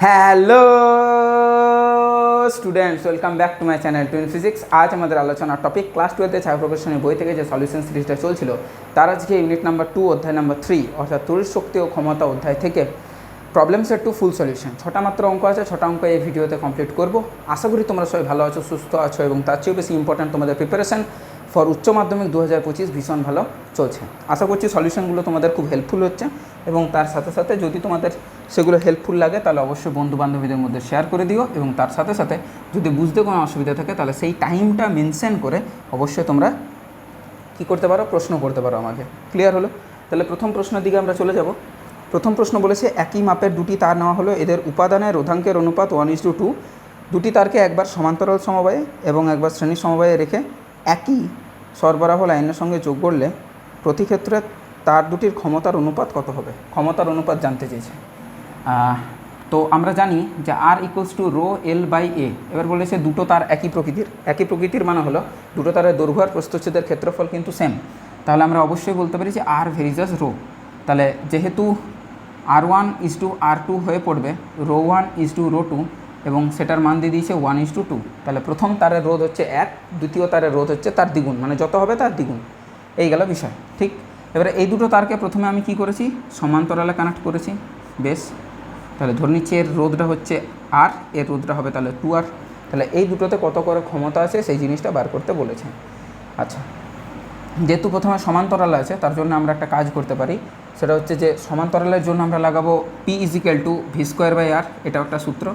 Hello students, welcome back to my channel twin physics. আজ আমাদের আলোচনার টপিক ক্লাস 12-তে ছায়া প্রকাশনের বই থেকে যে সলিউশন সিরিজটা চলছিল তার আজকে ইউনিট নাম্বার 2 অধ্যায় নাম্বার 3 অর্থাৎ তড়িৎ শক্তি ও ক্ষমতা অধ্যায় থেকে problem set two full solution 6টা মাত্র অঙ্ক আছে। 6টা অঙ্ক এই ভিডিওতে কমপ্লিট করব। আশা করি তোমরা সবাই ভালো আছো, সুস্থ আছো এবং তার চেয়েও বেশি ইম্পর্ট্যান্ট তোমাদের প্রিপারেশন ফর উচ্চ মাধ্যমিক 2025 ভীষণ ভালো চলছে। আশা করছি সলিউশনগুলো তোমাদের খুব হেল্পফুল হচ্ছে এবং তার সাথে সাথে যদি তোমাদের সেগুলো হেল্পফুল লাগে তাহলে অবশ্যই বন্ধু বান্ধবীদের মধ্যে শেয়ার করে দিও এবং তার সাথে সাথে যদি বুঝতে কোনো অসুবিধা থাকে তাহলে সেই টাইমটা মেনশন করে অবশ্যই তোমরা কী করতে পারো, প্রশ্ন করতে পারো আমাকে। ক্লিয়ার হলো? তাহলে প্রথম প্রশ্নের দিকে আমরা চলে যাব। প্রথম প্রশ্ন বলেছে একই মাপের দুটি তার নেওয়া হলো, এদের উপাদানের রোধাঙ্কের অনুপাত 1:2। দুটি তারকে একবার সমান্তরাল সমবায়ে এবং একবার শ্রেণী সমবায়ে রেখে একই সরবরাহ লাইনের সঙ্গে যোগ করলে প্রতি ক্ষেত্রে তার দুটির ক্ষমতার অনুপাত কত হবে? ক্ষমতার অনুপাত জানতে চেয়েছে। তো আমরা জানি যে R equals to rho L by A. এবার বলেছে দুটো তার একই প্রকৃতির। একই প্রকৃতির মানে হলো দুটো তারের দৈর্ঘ্য আর প্রস্থচ্ছেদের ক্ষেত্রফল কিন্তু সেম। তাহলে আমরা অবশ্যই বলতে পারি যে আর ভেরিজাস রো। তাহলে যেহেতু R1:R2 হয়ে পড়বে ρ1:ρ2 এবং সেটার মান দিয়ে দিয়েছে 1:2। তাহলে প্রথম তারের রোধ হচ্ছে 1, দ্বিতীয় তারের রোধ হচ্ছে তার দ্বিগুণ, মানে যত হবে তার দ্বিগুণ। এই গেল বিষয়। ঠিক, এবারে এই দুটো তারকে প্রথমে আমি কি করেছি, সমান্তরালে কানেক্ট করেছি। বেশ, তাহলে ধরে নিচ্ছি এর রোধটা হচ্ছে আর, এর রোধটা হবে তাহলে 2R। তাহলে এই দুটোতে কত করে ক্ষমতা আছে সেই জিনিসটা বার করতে বলেছে। আচ্ছা, যেহেতু প্রথমে সমান্তরাল আছে তার জন্য আমরা একটা কাজ করতে পারি, সেটা হচ্ছে যে সমান্তরালের জন্য আমরা লাগাবো P=v²/r। এটা একটা সূত্র।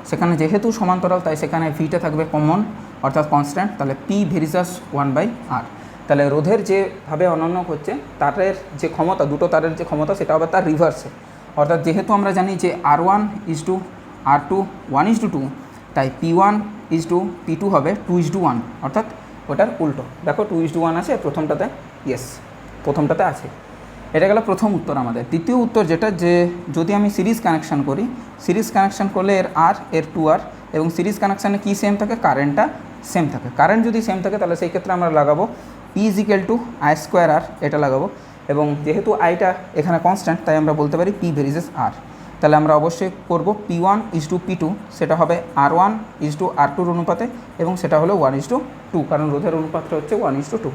সেখানে যেহেতু সমান্তরাল তাই সেখানে ভিটা থাকবে কমন অর্থাৎ কনস্ট্যান্ট। তাহলে P ভেরিজাস 1/r। তাহলে রোধের যেভাবে অনন্য হচ্ছে তারের যে ক্ষমতা, দুটো তারের যে ক্ষমতা সেটা হবে তার রিভার্সে। অর্থাৎ যেহেতু আমরা জানি যে R1:R2 1:2, তাই P1:P2 হবে 2:1, অর্থাৎ ওটার উল্টো। দেখো 2:1 আছে প্রথমটাতে, ইয়েস প্রথমটাতে আছে। এটা গেল প্রথম উত্তর আমাদের। দ্বিতীয় উত্তর যেটা, যে যদি আমি সিরিজ কানেকশান করি, সিরিজ কানেকশান করলে এর আর, এর 2R এবং সিরিজ কানেকশানে কী সেম থাকে, কারেন্টটা সেম থাকে। কারেন্ট যদি সেম থাকে তাহলে সেই ক্ষেত্রে আমরা লাগাবো P=I²R, এটা লাগাবো। এবং যেহেতু আইটা এখানে কনস্ট্যান্ট তাই আমরা বলতে পারি P ভেরিজাস R। তাহলে আমরা অবশ্যই করব P1:P2, সেটা হবে R1:R2 অনুপাতে এবং সেটা হলো 1:2, কারণ রোধের অনুপাতটা হচ্ছে 1:2।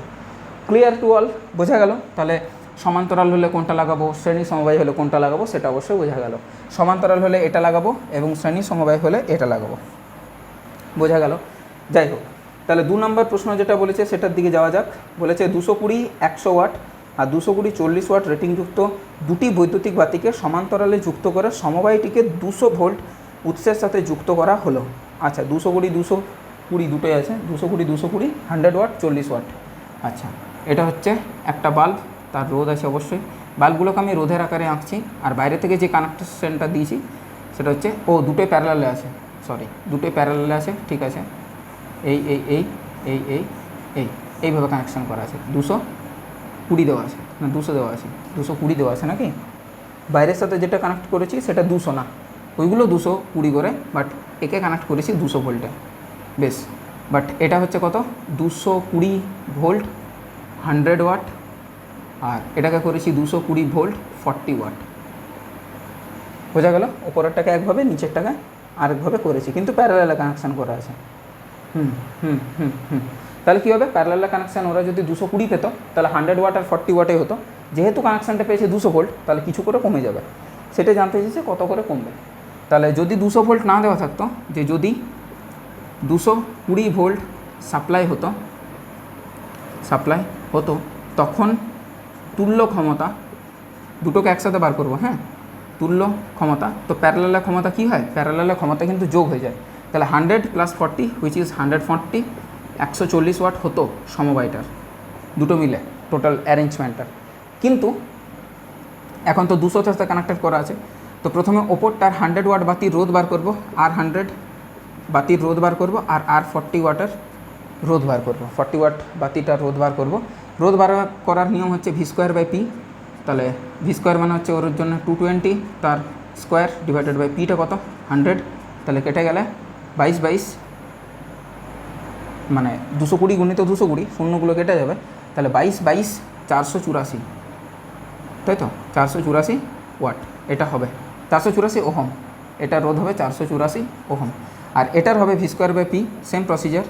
Clear to all? বোঝা গেল? তাহলে সমান্তরাল হলে কোনটা লাগাবো, শ্রেণী সমবায় হলে কোনটা লাগাবো সেটা অবশ্যই বোঝা গেল। সমান্তরাল হলে এটা লাগাবো এবং শ্রেণী সমবায় হলে এটা লাগাবো। বোঝা গেল? যাই হোক, তাহলে 2 নম্বর প্রশ্ন যেটা বলেছে সেটার দিকে যাওয়া যাক। বলেছে 220 100 ওয়াট আর 220 40 ওয়াট রেটিংযুক্ত দুটি বৈদ্যুতিক বাতিকে সমান্তরালে যুক্ত করে সমবায়টিকে 200 ভোল্ট উৎসের সাথে যুক্ত করা হলো। আচ্ছা, 220 220 দুটোই আছে, 220 220 100 ওয়াট 40 ওয়াট। আচ্ছা, এটা হচ্ছে একটা বাল্ব, তার রোধ আছে অবশ্যই। বাল্বগুলোকে আমি রোধের আকারে আঁকছি আর বাইরে থেকে যে কানেকশনটা দিয়েছি সেটা হচ্ছে দুটোই প্যারালালে আছে, দুটোই প্যারালালে আছে। ঠিক আছে, এই এই এই এই এই এই এইভাবে কানেকশান করা আছে। 220 দেওয়া আছে, না 200 দেওয়া আছে, 220 দেওয়া আছে নাকি? বাইরের সাথে যেটা কানেক্ট করেছি সেটা 200 না, ওইগুলো 220 করে, বাট একে কানেক্ট করেছি 200 ভোল্টে। বেশ, বাট এটা হচ্ছে কত, 220 ভোল্ট 100 ওয়াট, আর এটাকে করেছি 220 ভোল্ট 40 ওয়াট। বোঝা গেল? ওপরেরটাকে একভাবে, নিচেরটাকে আরেকভাবে করেছি, কিন্তু প্যারালালে কানেকশান করা আছে। তাহলে কী হবে, প্যারালালে কানেকশান ওরা যদি 220 পেত তাহলে 100 ওয়াট আর 40 ওয়াটে হতো। যেহেতু কানেকশানটা পেয়েছে 200 ভোল্ট তাহলে কিছু করে কমে যাবে, সেটা জানতে চেয়েছে কত করে কমবে। তাহলে যদি 200 ভোল্ট না দেওয়া থাকতো, যে যদি 220 ভোল্ট সাপ্লাই হতো তখন তুল্য ক্ষমতা, দুটোকে একসাথে বার করবো, হ্যাঁ, তুল্য ক্ষমতা। তো প্যারালালে ক্ষমতা কী হয়, প্যারালালে ক্ষমতা কিন্তু যোগ হয়ে যায়। তাহলে 100 + 40 হুইচ ইজ 140, 140 ওয়াট হতো সমবায়টার, দুটো মিলে টোটাল অ্যারেঞ্জমেন্টটার। কিন্তু এখন তো 200 সাথে কানেক্টেড করা আছে, তো প্রথমে ওপরটার 100 ওয়াট বাতির রোধ বার করবো, আর 100 বাতির রোধ বার করবো, আর 40 ওয়াটের রোধ বার করবো, 40 ওয়াট বাতিটার রোধ বার করবো। রোধ বার করার নিয়ম হচ্ছে V²/P। তাহলে V² মানে হচ্ছে ওর জন্য 220, তার স্কোয়ার ডিভাইডেড বাই পিটা কত 100। তাহলে কেটে গেলে 22 মানে 220 গুণিত 220, শূন্যগুলো কেটে যাবে। তাহলে 22 484, তাই তো 484 ওয়াট এটা হবে, 484 ওহম। এটার রোধ হবে 484 ওহম। আর এটার হবে V square by P, same procedure,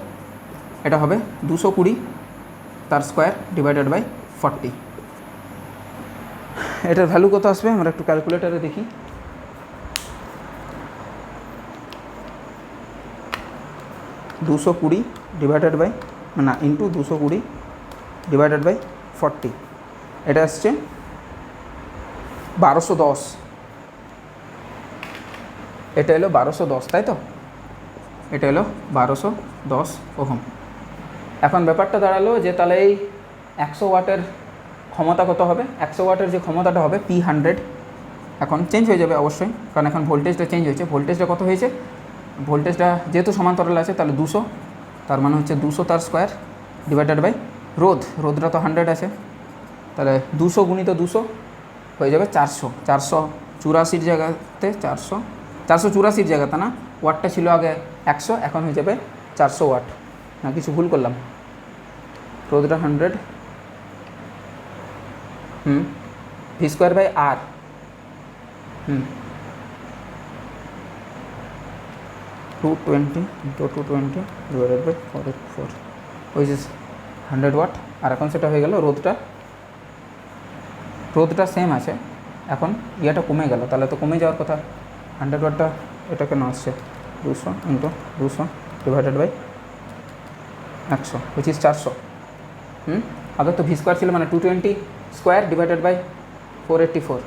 এটা হবে 220 তার স্কোয়ার ডিভাইডেড বাই 40। এটার ভ্যালু কত আসবে আমরা একটু ক্যালকুলেটারে দেখি। দুশো কুড়ি ডিভাইডেড বাই না ইন্টু 220 ডিভাইডেড বাই 40, এটা আসছে 1210। এটা এলো 1210, তাই তো? এটা এলো 1210 ওহম। এখন ব্যাপারটা দাঁড়ালো যে তাহলে এই 100 ওয়াটের ক্ষমতা কত হবে? 100 ওয়াটের যে ক্ষমতাটা হবে P100, এখন চেঞ্জ হয়ে যাবে অবশ্যই, কারণ এখন ভোল্টেজটা চেঞ্জ হয়েছে। ভোল্টেজটা কত হয়েছে? ভোল্টেজটা যেহেতু সমান্তরাল আছে তাহলে 200, তার মানে হচ্ছে 200 তার স্কোয়ার ডিভাইডেড বাই রোধটা তো 100 আছে, তাহলে 200 গুণিত 200 হয়ে যাবে 400। 484 জায়গাতে 484 জায়গাতে না, ওয়াটটা ছিল আগে 100, এখন হয়ে যাবে 400 ওয়াট। না কিছু ভুল করলাম? রোধটা 100, V square by R, 220 into 220 divided by 484 which is 100 watt. আর এখন সেটা হয়ে গেল রোধটা সেম আছে, এখন ইয়েটা কমে গেল, তাহলে তো কমে যাওয়ার কথা। 100 ওয়াটটা এটা কেন আসছে? 200 into 200 divided by 100 which is 400। আগে তো ভি স্কোয়ার ছিল, মানে 220 স্কোয়ার ডিভাইডেড বাই 484,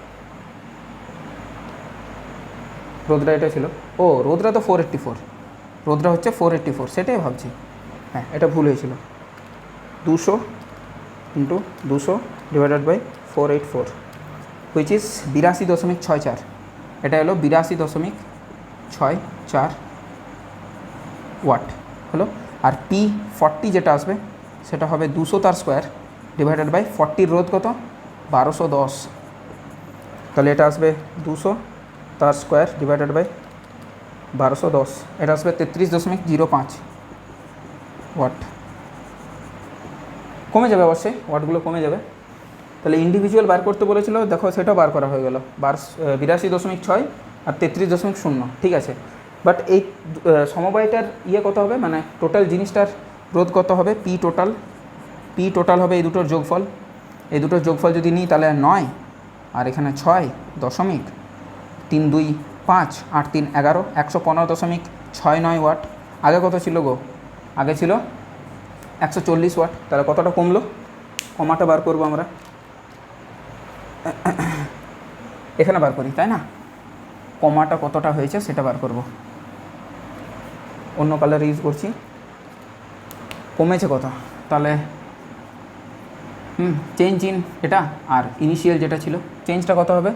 রোধটা এটা ছিল। ও রোধটা তো 484, রোধটা হচ্ছে 484, সেটাই ভাবছি। হ্যাঁ, এটা ভুল হয়েছিল। 200 into 200 divided by 484 which is 82.64। এটা হলো 82.64 ওয়াট হলো। আর P40 যেটা আসবে সেটা হবে 200 তার স্কোয়ার ডিভাইডেড বাই 40, রোধ কত? 1210, তাহলে এটা আসবে 200 তার স্কোয়ার ডিভাইডেড বাই 1210, এটা আসবে 33.05 ওয়াট। কমে যাবে অবশ্যই, ওয়াটগুলো কমে যাবে। তাহলে ইন্ডিভিজুয়াল বার করতে বলেছিল, দেখো সেটাও বার করা হয়ে গেল, 82.6 আর 33.0, ঠিক আছে। বাট এই সমবায়টার কত হবে, মানে টোটাল জিনিসটার রোধ কত হবে? পি টোটাল হবে এই দুটোর যোগফল। এই দুটোর যোগফল যদি নিই তাহলে 9, আর এখানে 6.32 8 3 11, 115.69 ওয়াট। আগে কত ছিল গো? আগে ছিল 140 ওয়াট। তাহলে কতটা কমলো? কমাটা বার করবো আমরা, এখানে বার করি, তাই না? কমাটা কতটা হয়েছে সেটা বার করব, অন্য কালার ইউজ করছি। কমেছে কত? তাহলে চেঞ্জ ইন এটা আর ইনিশিয়াল যেটা ছিল, চেঞ্জটা কত হবে?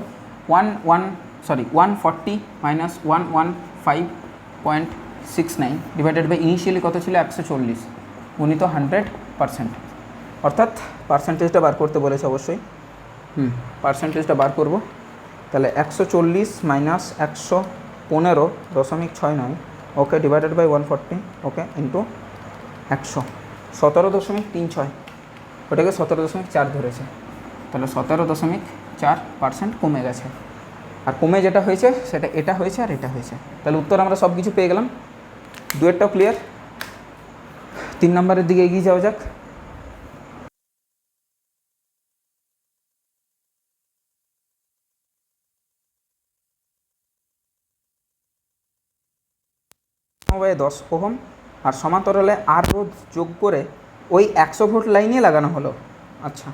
140 মাইনাস 115.69 ডিভাইডেড বাই ইনিশিয়ালি কত ছিল? 140 গুণিত 100%, অর্থাৎ পার্সেন্টেজটা বার করতে বলেছে অবশ্যই। পার্সেন্টেজটা বার করব, তাহলে 140 minus 115.69 okay divided by 140 okay into 100, 17.36, ওটাকে 17.4 ধরেছে, তাহলে 17.4% কমে গেছে। আর কমে যেটা হয়েছে সেটা এটা হয়েছে আর এটা হয়েছে, তাহলে উত্তর আমরা সব কিছু পেয়ে গেলাম। দুয়েরটাও ক্লিয়ার। 3 নম্বরের দিকে এগিয়ে যাওয়া যাক। সমবায়ে 10 ওহম আর সমান্তরালে আর রোধ যোগ করে ওই 100 ভোল্ট লাইনে লাগানো হলো। আচ্ছা,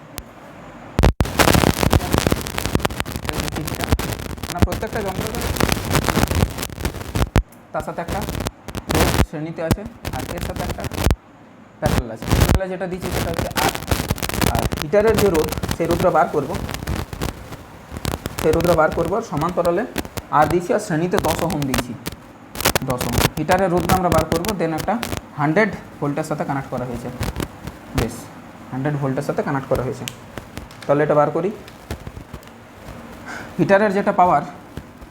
না প্রত্যেকটা যন্ত্র তার সাথে একটা রোধ শ্রেণীতে আছে, আর এর সাথে একটা প্যারালাল আছে। প্যারালাল যেটা দিচ্ছি সেটা হচ্ছে আর হিটারের যে রোধ, সেই রোধটা বার করবো, আর সমান্তরালে আর দিয়েছি, আর শ্রেণীতে 10 ওহম দিয়েছি, 10 ওহম। হিটারের রোধটা আমরা বার করবো, দেন একটা 100 ভোল্টের সাথে কানেক্ট করা হয়েছে, বেশ 100 ভোল্টের সাথে কানেক্ট করা হয়েছে। তাহলে এটা বার করি। হিটারের যেটা পাওয়ার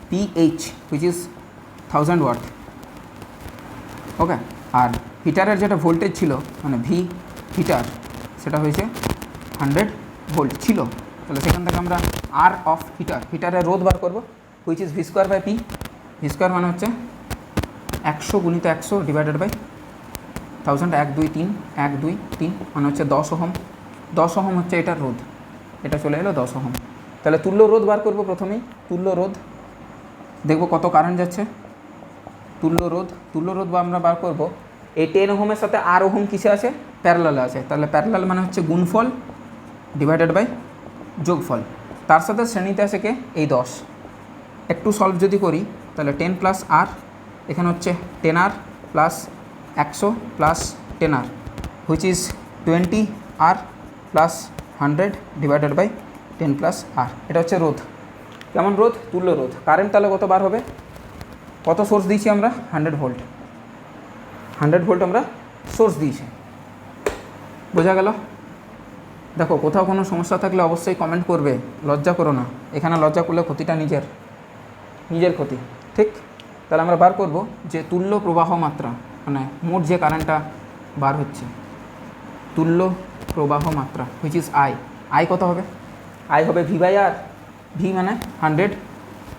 PH হুইচ ইজ 1000 ওয়াট, ওকে। আর হিটারের যেটা ভোল্টেজ ছিল, মানে ভি হিটার, সেটা হয়েছে 100 ভোল্ট ছিল। তাহলে সেখান থেকে আমরা আর অফ হিটারের রোধ বার করবো, which is V square by P, V square মানে হচ্ছে 100 গুণিত 100 ডিভাইডেড বাই 1000, 1 2 3 1 2 3 মানে হচ্ছে 10 ওহম। 10 ওহম হচ্ছে এটার রোধ, এটা চলে এলো 10 ওহম। তাহলে তুল্য রোধ বার করবো প্রথমেই। তুল্য রোধ দেখবো কত কারেন্ট যাচ্ছে। তুল্য রোধ বা আমরা বার করবো এই 10 ওহমের সাথে আর ওহম কিসে আছে, প্যারালালে আছে। তাহলে প্যারালাল মানে হচ্ছে গুণফল ডিভাইডেড বাই যোগফল। তার সাথে শ্রেণীতে আছে কে, এই 10। একটু সলভ যদি করি তাহলে 10 প্লাস আর, এখানে হচ্ছে 10R plus 100 plus 10R which is 20R plus 100 divided by 10 plus R. এটা হচ্ছে রোধ। কেমন রোধ, তুল্য রোধ। কারেন্ট তাহলে কত বার হবে, কত সোর্স দিয়েছি আমরা, 100 ভোল্ট। 100 ভোল্ট আমরা সোর্স দিয়েছি। বোঝা গেল? দেখো কোথাও কোনো সমস্যা থাকলে অবশ্যই কমেন্ট করবে, লজ্জা করো না। এখানে লজ্জা করলে ক্ষতিটা নিজের ক্ষতি। ঠিক, তাহলে আমরা বার করব যে তুল্য প্রবাহ মাত্রা, মানে মোট যে কারেন্টটা বার হচ্ছে, তুল্য প্রবাহ মাত্রা হুইচ ইজ আই কত হবে, আই হবে ভি বাই আর। ভি মানে 100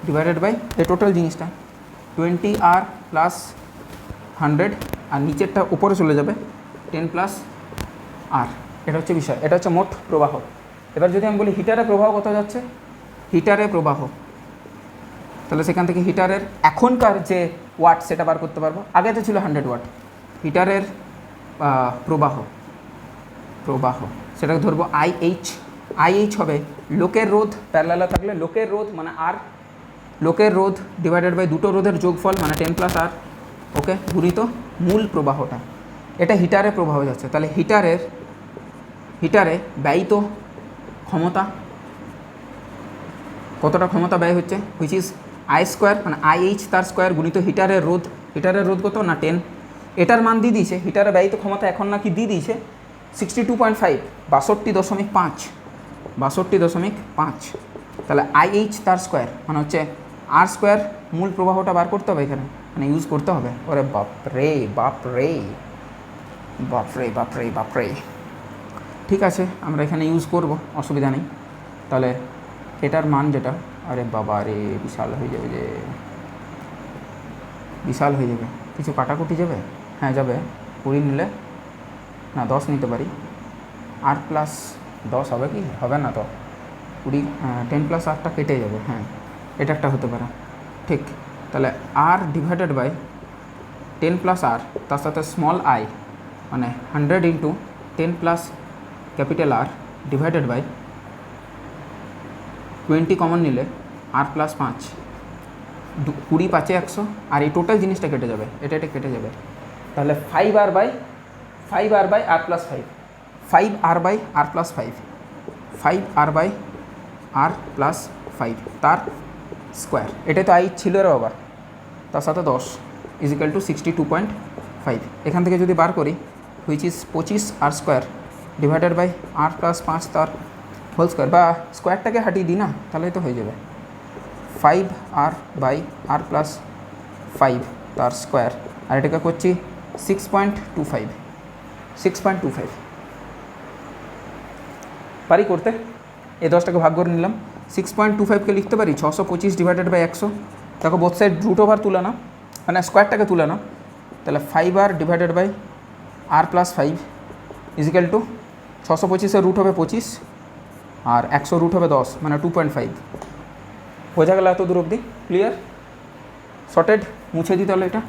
ডিভাইডেড বাই এই টোটাল জিনিসটা 20R প্লাস 100, আর নিচেরটা উপরে চলে যাবে 10 প্লাস আর। এটা হচ্ছে বিষয়, এটা হচ্ছে মোট প্রবাহ। এবার যদি আমি বলি হিটারের প্রবাহ কত যাচ্ছে, হিটারের প্রবাহ, তাহলে সেখান থেকে হিটারের এখনকার যে ওয়াট সেটা বার করতে পারবো। আগে তো ছিল 100 ওয়াট। হিটারের প্রবাহ সেটাকে ধরবো আইএইচ হবে লোকের রোধ, প্যারালালে থাকলে লোকের রোধ মানে আর, লোকের রোধ ডিভাইডেড বাই দুটো রোধের যোগফল মানে 10 প্লাস আর, ওকে, গুণিত মূল প্রবাহটা। এটা হিটারে প্রবাহ যাচ্ছে। তাহলে হিটারে ব্যয়িত ক্ষমতা, কতটা ক্ষমতা ব্যয় হচ্ছে, হুইচ ইজ আই স্কোয়ার মানে আইএইচ তার স্কোয়ার গুণিত হিটারের রোধ কত না 10। এটার মান দিয়ে দিয়েছে, হিটারে ব্যয়িত ক্ষমতা এখন নাকি দিয়ে দিয়েছে 62.5, 62.5। তাহলে আইএইচ তার স্কোয়ার মানে হচ্ছে আর স্কোয়ার, মূল প্রবাহটা বার করতে হবে এখানে, মানে ইউজ করতে হবে। ওরে বাপরে। ঠিক আছে, আমরা এখানে ইউজ করব, অসুবিধা নেই। তাহলে এটার মান যেটা, আরে বাবা রে, বিশাল হয়ে যাবে। কিছু কাটাকুটি যাবে, হ্যাঁ যাবে। 20 নিলে না 10 নিতে পারি, আর প্লাস 10 হবে কি, হবে না তো 20, 10 প্লাস আরটা কেটে যাবে। হ্যাঁ, এটা একটা হতে পারে। ঠিক, তাহলে R divided by 10 plus R, তার সাথে স্মল আই মানে 100 into 10 plus capital R divided by 20 common নিলে আর প্লাস 5, 20 5 100, আর এই টোটাল জিনিসটা কেটে যাবে, এটা কেটে যাবে। তাহলে 5R by R plus 5, 5R by R plus 5, 5R by R plus 5 তার স্কোয়ার। এটাই তো আই ছিল রে বাবা, তার সাথে 10 ইজিক্যাল টু 62.5। এখান থেকে যদি বার করি which is 25R square divided by R plus 5 তার হোল স্কোয়ার, বা স্কোয়ারটাকে হাঁটিয়ে দিই না, তাহলেই তো হয়ে যাবে 5R বাই আর প্লাস 5 তার স্কোয়ার। আর এটাকে করছি 6.25 পারি করতে। এই 10টাকে ভাগ করে নিলাম, 6.25কে লিখতে পারি 625 ডিভাইডেড বাই 100। দেখো বোথ সাইড রুট ওভার তুলে না, মানে স্কোয়ারটাকে তুলে না। তাহলে 5R divided by R plus 5 equal to 625-এর রুট হবে 25 আর 100 রুট হবে 10, মানে 2.5। বোঝা গেল এত দূর অবধি? ক্লিয়ার? শর্টেড? মুছে দিই তাহলে এটা।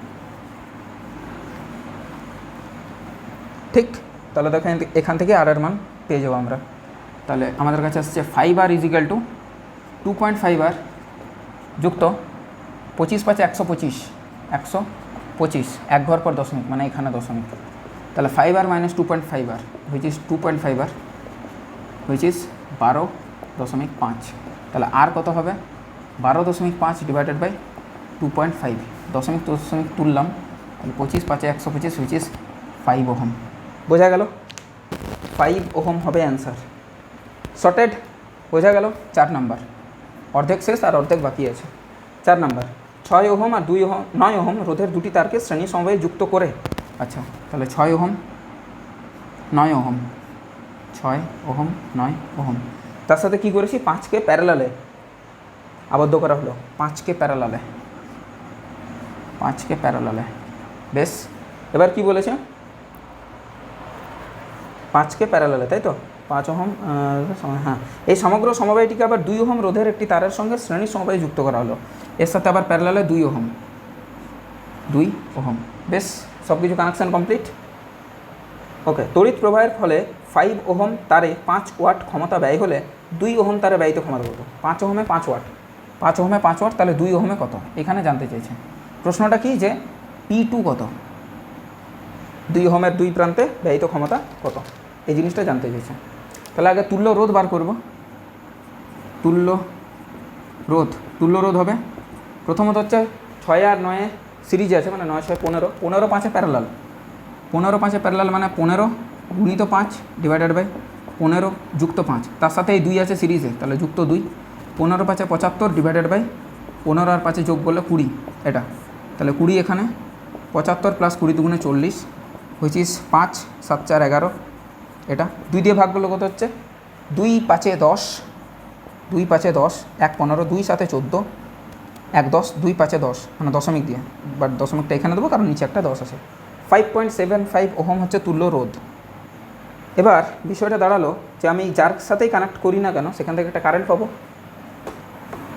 ঠিক, তাহলে দেখো এখান থেকে আর এর মান পেয়ে যাবো আমরা। তাহলে আমাদের কাছে আসছে 5R ইজিক্যাল টু 2.5R যুক্ত 25 5 125, 125 এক ঘর পর দশমিক, মানে এখানে দশমিক। তাহলে 5R minus 2.5R which is 2.5R which is 12.5। তাহলে আর কত হবে, 12.5 ডিভাইডেড বাই 2.5, দশমিক তুললাম, তাহলে 25 5 125 হুইচ ইজ 5 ওহম। বোঝা গেল? 5 ওহম হবে অ্যান্সার। শর্টেড? বোঝা গেল? 4 নাম্বার, অর্ধেক শেষ আর অর্ধেক বাকি আছে। 4 নাম্বার, 6 ওহম আর 9 ওহম রোধের দুটি তারকে শ্রেণী সমবায়ে যুক্ত করে। আচ্ছা, তাহলে 6 ওহম 9 ওহম, 6 ওহম 9 ওহম, তার সাথে কী করেছি, 5কে প্যারালালে আবদ্ধ করা হলো, 5কে প্যারালালে। 5 के প্যারালালে। বেশ, এবার কি বলেছে 5 के প্যারালালে, তাই তো 5 ওহম। হ্যাঁ, এই সমগ্র সমবায়টিকে আবার 2 ওহম রোধের একটি তারের সঙ্গে শ্রেণী সমবায় যুক্ত করা হলো, এর সাথে আবার প্যারালালে 2 ওহম। বেশ, সব কিছু কানেকশান কমপ্লিট। ওকে, তড়িৎ প্রবাহের ফলে 5 ওহম তারে 5 ওয়াট ক্ষমতা ব্যয় হলে 2 ওহম তারে ব্যয়িত ক্ষমতা কত? 5 ওহমে 5 ওয়াট, 5 ওহমে 5 ওয়াট, তাহলে 2 ওহমে কত? এখানে জানতে চাইছে। প্রশ্নটা কি যে P2 কত, 2 ওহমের 2 প্রান্তে ব্যয়িত ক্ষমতা কত, এই জিনিসটা জানতে চাইছে। তাহলে আগে তুল্য রোধ বার করব। তুল্য রোধ হবে প্রথমত হচ্ছে 6 আর 9 সিরিজে আছে, মানে 9 6 15, 15 5 প্যারালাল, 15 5 প্যারালাল মানে 15 গুণিত 5 ডিভাইডেড বাই 15 যুক্ত 5, তার সাথে এই 2 আছে সিরিজে, তাহলে যুক্ত 2, 15 5 75 ডিভাইডেড বাই 15 আর 5 যোগ করলে 20, এটা তাহলে 20 এখানে, 75 প্লাস 20 দুগুণে 40, হুইচ ইজ 5 7 4 11, এটা 2 দিয়ে ভাগ করলে কত হচ্ছে 2 5 10, 2 5 10, 1 15, 2 7 14, 1 10, 2 5 10, মানে দশমিক দিয়ে, বাট দশমিকটা এখানে দেবো কারণ নিচে একটা 10 আছে। 5.75 ওহম হচ্ছে তুল্য রোধ। এবার বিষয়টা দাঁড়ালো যে আমি যার সাথেই কানেক্ট করি না কেন সেখান থেকে একটা কারেন্ট পাবো,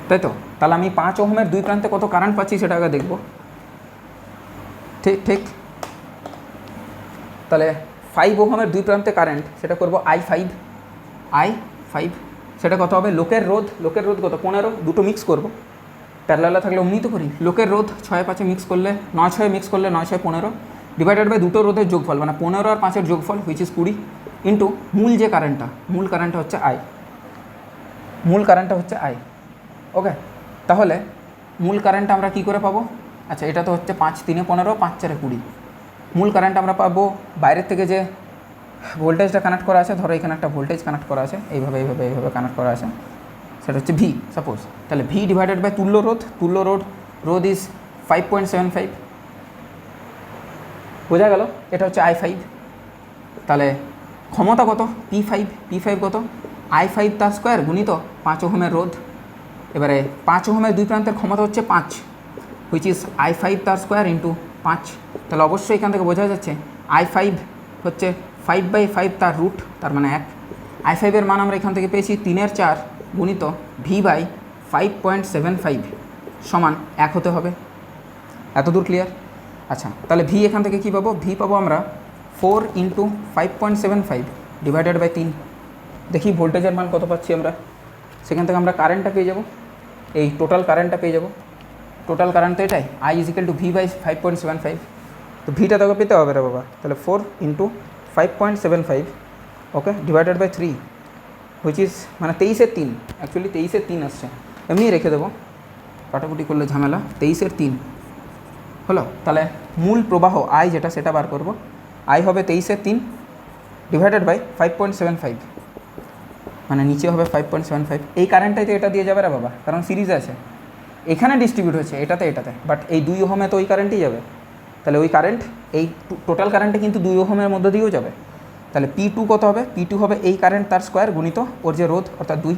তাই তো? তাহলে আমি 5 ওহমের 2 প্রান্তে কত কারেন্ট পাচ্ছি সেটা আগে দেখব। ঠিক, তাহলে 5 ওহমের 2 প্রান্তে কারেন্ট, সেটা করব I5, সেটা কত হবে? লোকের রোধ কত? 15, দুটো মিক্স করব, প্যারালালে থাকলে অমনি তো করি। লোকের রোধ 6 5 মিক্স করলে 9 6 মিক্স করলে 9 6 15 ডিভাইডেড বাই দুটো রোধের যোগফল, মানে 15 আর 5-এর যোগফল, হুইচ ইজ 20, ইন্টু মূল কারেন্টটা হচ্ছে I। ওকে, তাহলে মূল কারেন্ট আমরা কী করে পাবো? আচ্ছা, এটা তো হচ্ছে 5 3 15, 5 4 20। মূল কারেন্ট আমরা পাবো বাইরের থেকে যে ভোল্টেজটা কানেক্ট করা আছে, ধরো এখানে একটা ভোল্টেজ কানেক্ট করা আছে, এইভাবে কানেক্ট করা আছে, সেটা হচ্ছে ভি সাপোজ। তাহলে ভি ডিভাইডেড বাই তুল্য রোধ ইজ 5.75, বোঝা গেল? এটা হচ্ছে I5। তাহলে ক্ষমতা কত? P5 কত? I5 তার স্কোয়ার গুণিত 5 ওহমের রোধ। এবারে 5 ওহমের 2 প্রান্তের ক্ষমতা হচ্ছে 5, হুইচ ইজ I5 তার স্কোয়ার ইন্টু 5। তাহলে অবশ্যই এখান থেকে বোঝা যাচ্ছে I5 হচ্ছে 5/5 তার রুট, তার মানে 1। I5 এর মান আমরা এখান থেকে পেয়েছি 3 4 গুণিত V/5.75 সমান 1 হতে হবে। এতদূর ক্লিয়ার? আচ্ছা, তাহলে ভি এখান থেকে কী পাবো? ভি পাবো আমরা 4 ইন্টু 5.75 ডিভাইডেড বাই 3। দেখি ভোল্টেজের মান কত পাচ্ছি আমরা, সেখান থেকে আমরা কারেন্টটা পেয়ে যাব, এই টোটাল কারেন্টটা পেয়ে যাব। টোটাল কারেন্ট তো এটাই, I = V/5.75, তো ভিটা তোকে পেতে হবে রে বাবা। তাহলে 4 into 5.75, okay, divided by 3, which is মানে 23-এর 3, অ্যাকচুয়ালি 23-এর 3 আসছে, এমনি রেখে দেবো, কাটাকুটি করলে ঝামেলা। 23-এর 3 হলো। তাহলে মূল প্রবাহ I যেটা, সেটা বার করব। I হবে 23-এর 3 ডিভাইডেড বাই 5.75, মানে নিচে হবে 5.75। এই কারেন্টটাই তো এটা দিয়ে যাবে রে বাবা, কারণ সিরিজে আছে, এখানে ডিস্ট্রিবিউট হচ্ছে এটাতে, বাট এই 2 ওহমে তো ওই কারেন্টই যাবে। তাহলে ওই কারেন্ট, এই টোটাল কারেন্টে কিন্তু 2 ওহমের মধ্যে দিয়েও যাবে। তাহলে P2 কত হবে? P2 হবে এই কারেন্ট তার স্কোয়ার গুণিত ওর যে রোধ, অর্থাৎ 2।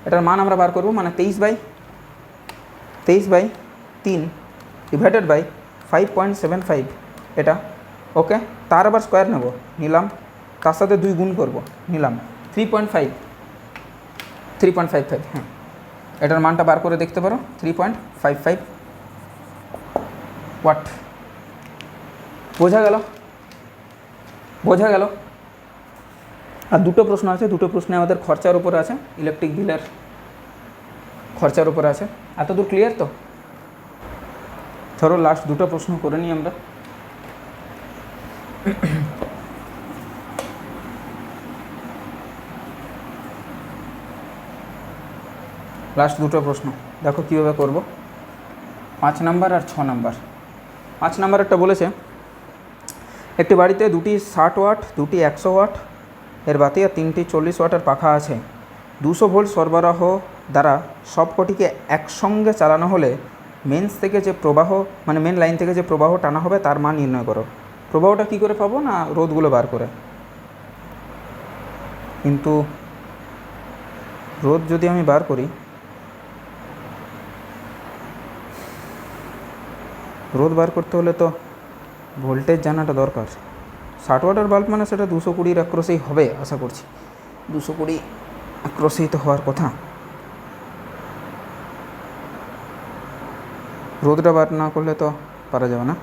এটার মান আমরা বার করব, মানে 23/3 ডিভাইডেড বাই 5.75, এটা ওকে। তার আবার স্কোয়ার নেব, নিলাম, তার সাথে 2 গুণ করব, নিলাম 3.55, হ্যাঁ, এটার মানটা বার করে দেখতে পারো, 3.55 ওয়াট। বোঝা গেল? আর দুটো প্রশ্ন আছে, দুটো প্রশ্নে আমাদের খরচার উপরে আছে, ইলেকট্রিক বিলের খরচার উপরে আছে। এতদূর ক্লিয়ার তো? ধরো লাস্ট দুটো প্রশ্ন করে নিই আমরা। লাস্ট দুটো প্রশ্ন দেখো কীভাবে করব। 5 নাম্বার আর 6 নাম্বার। 5 নাম্বার একটা বলেছে, একটি বাড়িতে 2টি 60 ওয়াট, 2টি 100 ওয়াট এর বাতি আর 3টি 40 ওয়াটের পাখা আছে। 200 ভোল্ট সরবরাহ দ্বারা সবকটিকে একসঙ্গে চালানো হলে মেন লাইন থেকে যে প্রবাহ টানা হবে তার মান নির্ণয় করো। প্রবাহটা কী করে পাবো? না রোধগুলো বার করে। কিন্তু রোধ যদি আমি বার করি, রোধ বার করতে হলে তো ভোল্টেজ জানাটা দরকার। 60 ওয়াটের বাল্ব মানে সেটা 220 অ্যাক্রসেই হবে আশা করছি, 220 অ্যাক্রসেই তো হওয়ার কথা। রোধটা বার না করলে তো পারা যাবে না।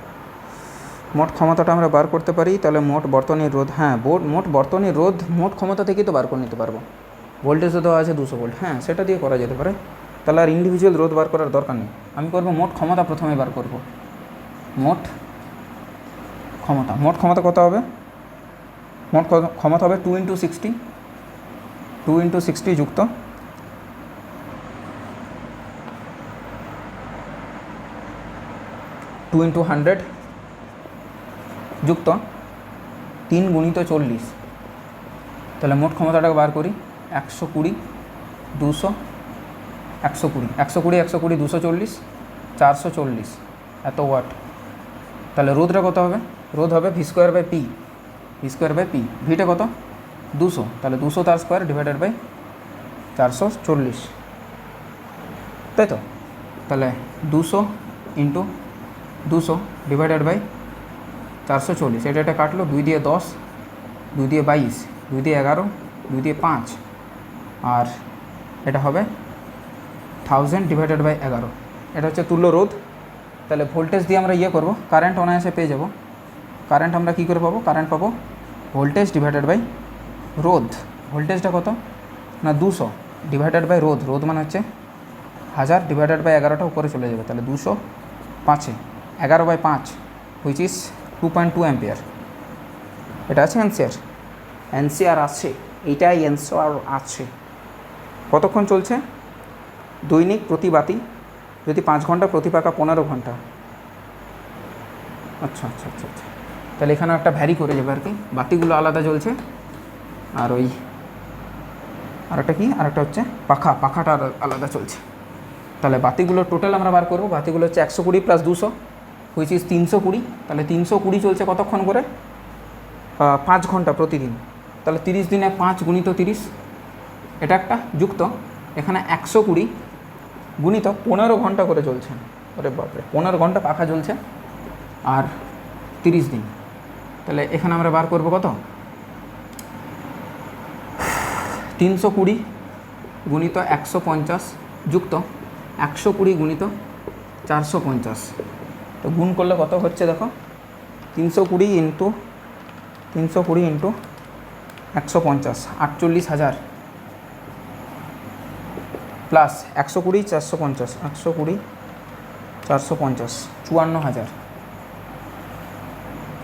মোট ক্ষমতাটা আমরা বার করতে পারি, তাহলে মোট বর্তনীর রোধ, হ্যাঁ মোট বর্তনীর রোধ মোট ক্ষমতা থেকেই তো বার করে নিতে পারবো। ভোল্টেজও দেওয়া আছে 200 ভোল্ট, হ্যাঁ সেটা দিয়ে করা যেতে পারে। তাহলে আর ইন্ডিভিজুয়াল রোধ বার করার দরকার নেই, আমি করব মোট ক্ষমতা প্রথমে বার করব। মোট ক্ষমতা কত হবে? মোট ক্ষমতা হবে 2 × 60, 2 × 60 যুক্ত 2 × 100 যুক্ত 3 × 40। তাহলে মোট ক্ষমতাটাকে বার করি, 120, 200, 120, 120, 120, 240, 440 এত ওয়াট। তাহলে রোধটা কত হবে? রোধ হবে v²/p, v²/p, ভিটা কত? 200, তাহলে 200 তার স্কোয়ার ডিভাইডেড বাই 440, তাই তো? তাহলে 200 × 200 ডিভাইডেড বাই 440, এটা কাটলো, 2 দিয়ে 10, 2 দিয়ে 22, 2 দিয়ে 11, 2 দিয়ে 5, আর এটা হবে 1000 ডিভাইডেড বাই 11, এটা হচ্ছে তুল্য রোধ। তাহলে ভোল্টেজ দিয়ে আমরা করব, কারেন্ট অনায়াসে পেয়ে যাব। কারেন্ট আমরা কী করে পাবো? কারেন্ট পাবো ভোল্টেজ ডিভাইডেড বাই রোধ। ভোল্টেজটা কত না 200 ডিভাইডেড বাই রোধ, রোধ মানে হচ্ছে 1000 ডিভাইডেড বাই 11টা উপরে চলে যাবে, তাহলে 200 5-এ 11/5 হুইচ ইজ 2.2 অ্যাম্পিয়ার। এটা আছে অ্যান্সার আছে, এইটাই অ্যান্সার আছে। কতক্ষণ চলছে? দৈনিক প্রতি বাতি যদি 5 ঘন্টা, প্রতি পাকা 15 ঘন্টা। আচ্ছা, তাহলে এখানে একটা ভ্যারি করে যাবে আর কি, বাতিগুলো আলাদা জ্বলছে, আর ওই আরেকটা কি, আরেকটা হচ্ছে পাখাটা আলাদা চলছে। তাহলে বাতিগুলো টোটাল আমরা বার করবো। বাতিগুলো হচ্ছে 120 + 200 হুইচ ইজ 320। তাহলে 320 চলছে কতক্ষণ করে? 5 ঘন্টা প্রতিদিন। তাহলে 30 দিনে 5 × 30, এটা একটা যুক্ত এখানে 120 গুণিত 15 ঘন্টা করে চলছে। ওরে বাপরে, 15 ঘন্টা পাখা জ্বলছে আর 30 দিন। তাহলে এখানে আমরা বার করব কত? 320 গুণিত 150 যুক্ত 120 গুণিত 450। তো গুণ করলে কত হচ্ছে দেখো, 320 × 150 48,000 প্লাস 120 450, 120 450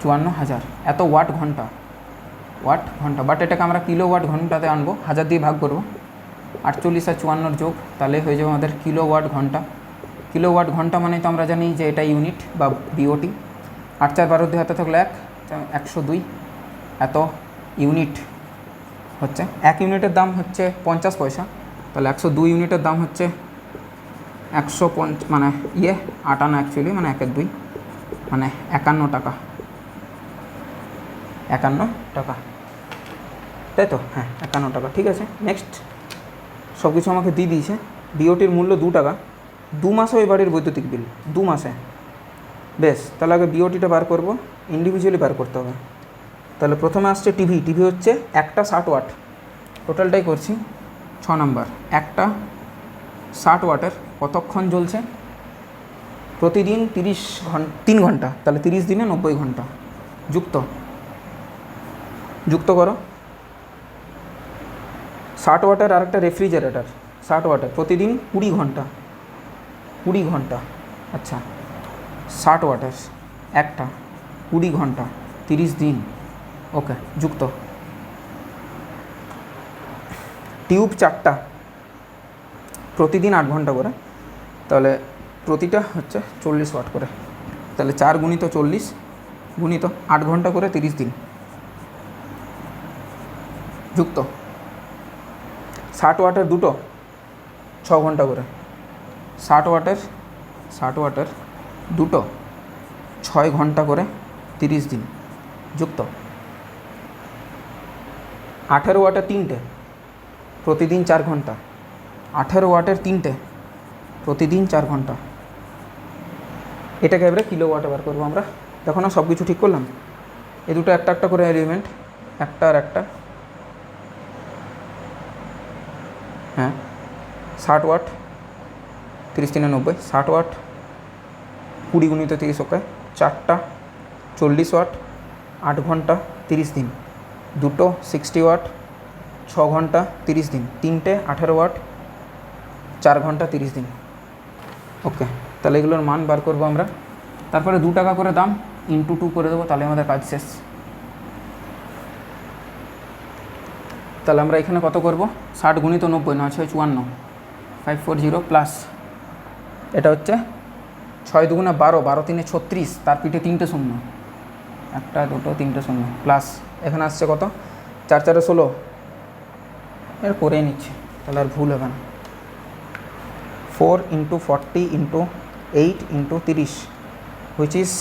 54,000 এত ওয়াট ঘন্টা। বাট এটাকে আমরা কিলোওয়াট ঘন্টাতে আনবো, 1000 দিয়ে ভাগ করবো, 48 আর 54 যোগ, তাহলে হয়ে যাবে আমাদের কিলোওয়াট ঘন্টা। কিলোওয়াট ঘন্টা মানে তো আমরা জানি যে এটা ইউনিট বা বিওটি। 8 4 12 দিয়ে হাতে থাকলে 102 এত ইউনিট হচ্ছে। 1 ইউনিটের দাম হচ্ছে 50 পয়সা, তাহলে 102 ইউনিটের দাম হচ্ছে 150 মানে 8 আনা অ্যাকচুয়ালি, মানে 1 2 মানে 51 টাকা। 51 টাকা, তাই তো? হ্যাঁ 51 টাকা, ঠিক আছে। নেক্সট, সব কিছু আমাকে দিয়ে দিয়েছে। বিওটির মূল্য 2 টাকা। 2 মাসে ওই বাড়ির বৈদ্যুতিক বিল, 2 মাসে। বেশ, তাহলে আগে বিওটিটা বার করব, ইন্ডিভিজুয়ালি বার করতে হবে। তাহলে প্রথমে আসছে টিভি হচ্ছে একটা 60 ওয়াট, টোটালটাই করছি 6 নাম্বার। একটা 60 ওয়াটের কতক্ষণ জ্বলছে? প্রতিদিন 3 ঘন্টা, তাহলে 30 দিনে 90 ঘন্টা যুক্ত করো। 60 ওয়াটের আর একটা রেফ্রিজারেটর 60 ওয়াটের প্রতিদিন 20 ঘন্টা। আচ্ছা, 60 ওয়াটের একটা 20 ঘন্টা 30 দিন, ওকে, যুক্ত। টিউব 4টা প্রতিদিন 8 ঘন্টা করে, তাহলে প্রতিটা হচ্ছে 40 ওয়াট করে, তাহলে 4 × 40 গুণিত 8 ঘন্টা করে 30 দিন, যুক্ত 60 ওয়াটের দুটো 6 ঘন্টা করে, 60 ওয়াটের দুটো 6 ঘন্টা করে 30 দিন, যুক্ত 18 ওয়াটের 3টে প্রতিদিন 4 ঘন্টা, 18 ওয়াটের 3টে প্রতিদিন 4 ঘন্টা, এটাকে এবারে কিলোওয়াটে বার করবো আমরা। দেখো না সব কিছু ঠিক করলাম। এই দুটো একটা একটা করে এলিমেন্ট, একটা আর একটা, হ্যাঁ 60 ওয়াট, 30 3 90, 60 ওয়াট, 20 গুণিত 30 ওকে, চারটা 40 ওয়াট, 8 ঘন্টা 30 দিন, দুটো 60 ওয়াট, 6 ঘন্টা 30 দিন, তিনটে 18 ওয়াট, 4 ঘন্টা 30 দিন। ওকে, তাহলে এগুলোর মান বার করবো আমরা। তারপরে 2 টাকা করে দাম ইন্টু 2 করে দেবো, তাহলে আমাদের কাজ শেষ। তাহলে আমরা এখানে কত করব, 60 গুণিত 90, 9 6 54, 540 প্লাস এটা হচ্ছে 6 দুগুণে 12, 12 3 36, তার পিঠে 3টে শূন্য, 1 2 3টে শূন্য, প্লাস এখানে আসছে কত, 4 4 16, এর করেই নিচ্ছে তাহলে আর ভুল হবে না। 4 × 40 × 8 × 30, হুইচ ইজ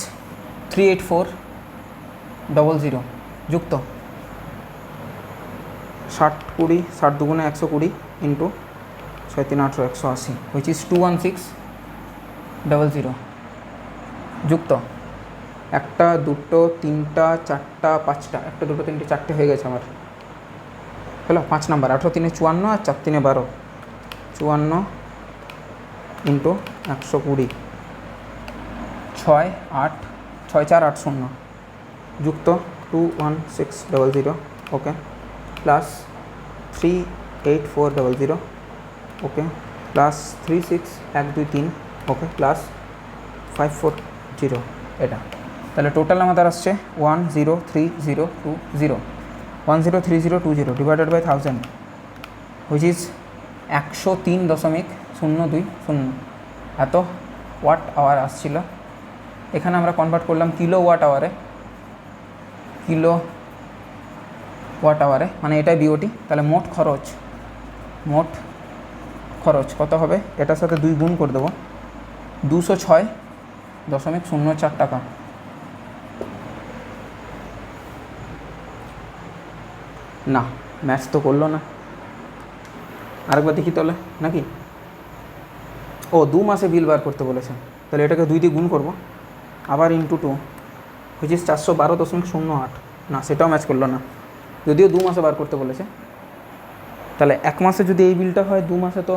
38400, যুক্ত 60 20, 60 দুগুণে 120 ইন্টু 6 3 18 180, হুইচ ইজ 21600, যুক্ত একটা দুটো তিনটা চারটা পাঁচটা, একটা দুটো তিনটে চারটে হয়ে গেছে আমার, হলো 5 নাম্বার। 18 3 54 আর 4 3 12, 54 ইন্টু 120, 6 8 6 4 8 0, যুক্ত 21600, ওকে, প্লাস 38400, ওকে, প্লাস 36 1 2 3, ওকে, প্লাস 540, এটা। তাহলে টোটাল আমাদের আসছে 103,020, 103,020 ডিভাইডেড বাই 1000, হুইচ ইজ 103.020, এত ওয়াট আওয়ার আসছিল। এখানে আমরা কনভার্ট করলাম কিলো ওয়াট আওয়ারে, কিলো ওয়াট আওয়ারে, মানে এটাই বিওটি। তাহলে মোট খরচ কত হবে, এটার সাথে 2 গুণ করে দেবো, 206.04 টাকা। না ম্যাথস তো করলো না, আরেকবার দেখি তাহলে নাকি। ও 2 মাসে বিল বার করতে বলেছে, তাহলে এটাকে 2 দিয়ে গুণ করবো, আবার ইন্টু 2, হুইচ ইজ 412.08, না সেটাও ম্যাচ করলো না, যদিও 2 মাসে বার করতে বলেছে। তাহলে 1 মাসে যদি এই বিলটা হয়, 2 মাসে তো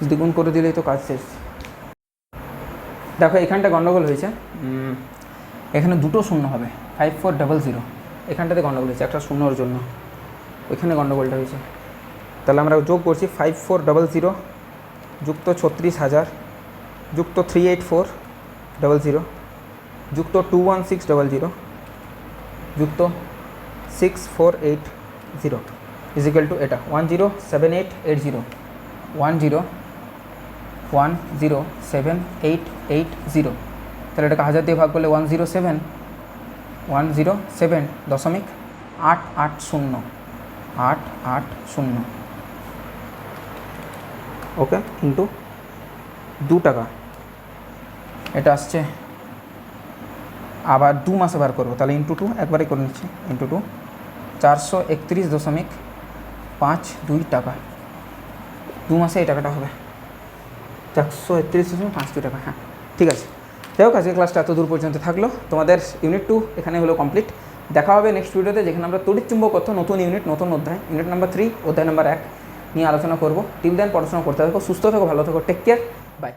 দ্বিগুণ করে দিলেই তো কাজ শেষ। দেখো এখানটা গণ্ডগোল হয়েছে, এখানে দুটো শূন্য হবে, 5400, এখানটাতে গণ্ডগোল হয়েছে একটা শূন্যর জন্য, ওইখানে গণ্ডগোলটা হয়েছে। তাহলে আমরা যোগ করছি 5400 যুক্ত 36,000 যুক্ত 38400 যুক্ত 21600 যুক্ত 6480 ইজিক্যাল টু এটা 107880, 10107880। তাহলে এটাকে 1000 দিয়ে ভাগ করলে 107.880, ওকে, ইন্টু 2 টাকা, এটা আসছে। আবার 2 মাসে বার করবো, তাহলে ইন্টু 2 একবারে করে নিচ্ছি, ইন্টু 2, 431.52 টাকা। 2 মাসে এই টাকাটা হবে 431.52 টাকা। হ্যাঁ ঠিক আছে, যাই হোক আজকে ক্লাসটা এত দূর পর্যন্ত থাকলো। তোমাদের ইউনিট 2 এখানে হলো কমপ্লিট। দেখা হবে নেক্সট ভিডিওতে, যেখানে আমরা তড়িৎচুম্বকত্ব নতুন ইউনিট, নতুন অধ্যায়, ইউনিট নাম্বার 3 অধ্যায় নাম্বার 1 নিয়ে আলোচনা করবো। টিল দেন পড়াশোনা করতে থাকো, সুস্থ থাকো, ভালো থাকো, টেক কেয়ার, বাই।